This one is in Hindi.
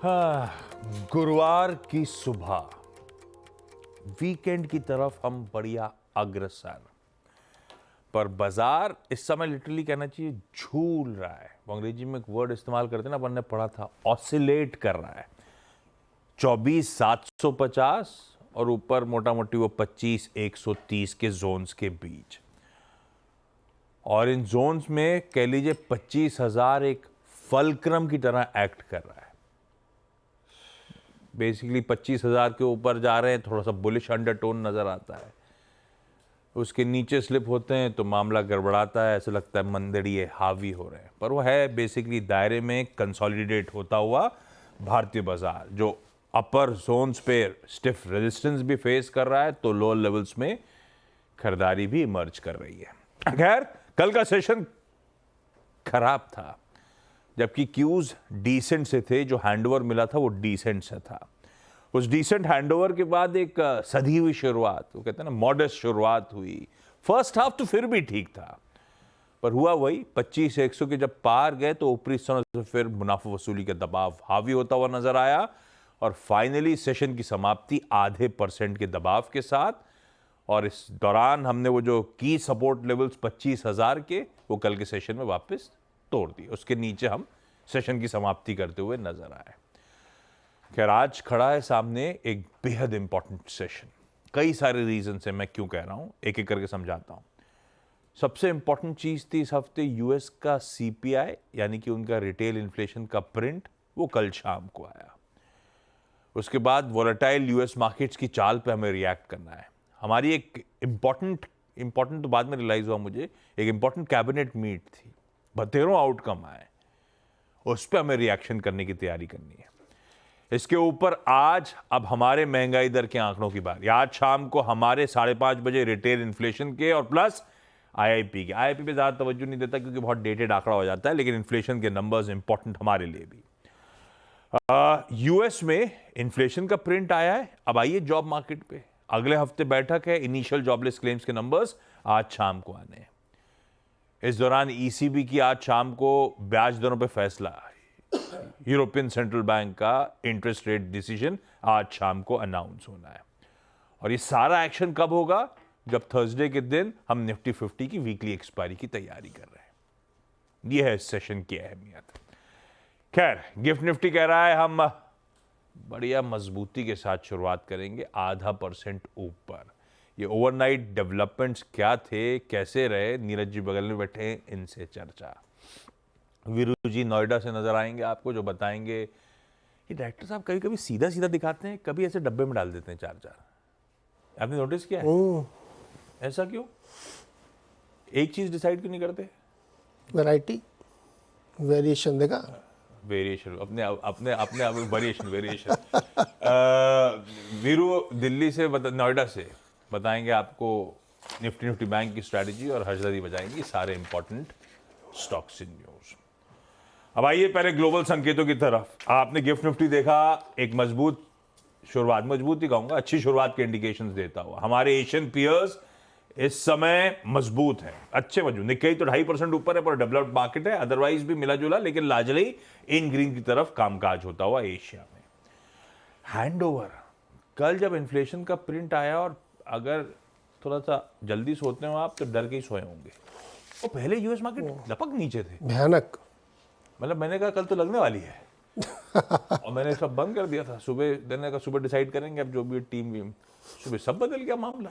हाँ, गुरुवार की सुबह वीकेंड की तरफ हम बढ़िया अग्रसर, पर बाजार इस समय लिटरली कहना चाहिए झूल रहा है। वो अंग्रेजी में एक वर्ड इस्तेमाल करते हैं ना, अपन ने पढ़ा था, ऑसिलेट कर रहा है। 24,750 और ऊपर मोटा मोटी वो 25,130 के जोन्स के बीच, और इन जोन्स में कह लीजिए 25,000 एक फलक्रम की तरह एक्ट कर रहा है। बेसिकली 25,000 के ऊपर जा रहे हैं, थोड़ा सा बुलिश अंडरटोन नजर आता है। उसके नीचे स्लिप होते हैं तो मामला गड़बड़ाता है, ऐसा लगता है मंदड़िए हावी हो रहे हैं। पर वो है बेसिकली दायरे में कंसोलिडेट होता हुआ भारतीय बाजार, जो अपर जोन्स पे स्टिफ रेजिस्टेंस भी फेस कर रहा है, तो लोअर लेवल्स में खरीदारी भी इमर्ज कर रही है। खैर, कल का सेशन खराब था, जबकि क्यूज डिसेंट से थे। जो हैंडओवर मिला था वो डिसेंट से था। उस डिसेंट हैंडओवर के बाद एक सधी हुई शुरुआत, वो कहते हैं ना मॉडेस्ट शुरुआत हुई। फर्स्ट हाफ तो फिर भी ठीक था, पर हुआ वही 25,100 के जब पार गए तो ऊपरी समय से फिर मुनाफा वसूली का दबाव हावी होता हुआ नजर आया, और फाइनली सेशन की समाप्ति आधे % के दबाव के साथ। और इस दौरान हमने वो जो की सपोर्ट लेवल्स 25,000 के, वो कल के सेशन में वापस तोड़ दिए। उसके नीचे हम सेशन की समाप्ति करते हुए नजर आए। खैर, आज खड़ा है सामने एक बेहद इंपॉर्टेंट सेशन। कई सारे रीजन से, मैं क्यों कह रहा हूं एक एक करके समझाता हूं। सबसे इंपॉर्टेंट चीज थी इस हफ्ते यूएस का सीपीआई, यानी कि उनका रिटेल इन्फ्लेशन का प्रिंट, वो कल शाम को आया। उसके बाद वोलेटाइल यूएस मार्केट्स की चाल पे हमें रिएक्ट करना है। हमारी एक इंपॉर्टेंट तो बाद में रियलाइज हुआ मुझे, एक इंपॉर्टेंट कैबिनेट मीट थी, 32 आउटकम आए, उस पर हमें रिएक्शन करने की तैयारी करनी है। इसके ऊपर आज अब हमारे महंगाई दर के आंकड़ों की बात। आज शाम को हमारे 5:30 बजे रिटेल इन्फ्लेशन के और प्लस आईआईपी के। आईआईपी पे ज्यादा तवज्जो नहीं देता क्योंकि बहुत डेटेड आंकड़ा हो जाता है, लेकिन इन्फ्लेशन के नंबर्स इंपॉर्टेंट हमारे लिए भी। यूएस में इन्फ्लेशन का प्रिंट आया है। अब आइए जॉब मार्केट पे। अगले हफ्ते बैठक है, इनिशियल जॉबलेस क्लेम्स के नंबर्स आज शाम को आने हैं। इस दौरान ईसीबी की आज शाम को ब्याज दरों पे फैसला, यूरोपियन सेंट्रल बैंक का इंटरेस्ट रेट डिसीजन आज शाम को अनाउंस होना है। और ये सारा एक्शन कब होगा? जब थर्सडे के दिन हम निफ्टी 50 की वीकली एक्सपायरी की तैयारी कर रहे हैं। यह है इस सेशन की अहमियत। खैर, गिफ्ट निफ्टी कह रहा है हम बढ़िया मजबूती के साथ शुरुआत करेंगे, आधा % ऊपर। ये ओवरनाइट डेवलपमेंट्स क्या थे, कैसे रहे, नीरज जी बगल में बैठे हैं, इनसे चर्चा। वीरू जी नोएडा से नजर आएंगे आपको, जो बताएंगे कि डायरेक्टर साहब कभी कभी सीधा सीधा दिखाते हैं, कभी ऐसे डब्बे में डाल देते हैं 4-4। आपने नोटिस किया है? ऐसा क्यों? एक चीज डिसाइड क्यों नहीं करते? वैरायटी, वेरिएशन देखा? वेरिएशन, अपने वेरिएशन। वीरू दिल्ली से नोएडा से बताएंगे आपको निफ्टी बैंक की स्ट्रैटेजी, और हर्षदा बजाएंगी सारे इंपॉर्टेंट स्टॉक्स इन न्यूज। अब आइए पहले ग्लोबल संकेतों की तरफ। आपने गिफ्ट निफ्टी देखा, एक मजबूत शुरुआत, मजबूत ही कहूंगा, अच्छी शुरुआत के इंडिकेशंस देता हुआ। हमारे एशियन पीयर्स इस समय मजबूत है, अच्छे मजबूत। निक्केई तो 2.5% ऊपर है, पर डेवलप्ड मार्केट है, अदरवाइज भी मिला जुला, लेकिन लाजली इन ग्रीन की तरफ कामकाज होता हुआ एशिया में। हैंडओवर, कल जब इन्फ्लेशन का प्रिंट आया, और अगर थोड़ा सा जल्दी सोते हो आप तो डर के ही सोए होंगे। और पहले यूएस मार्केट लपक नीचे थे, भयानक। मतलब मैंने कहा कल तो लगने वाली है और मैंने सब बंद कर दिया था। सुबह मैंने कहा सुबह डिसाइड करेंगे, अब जो भी टीम सुबह, सब बदल गया मामला।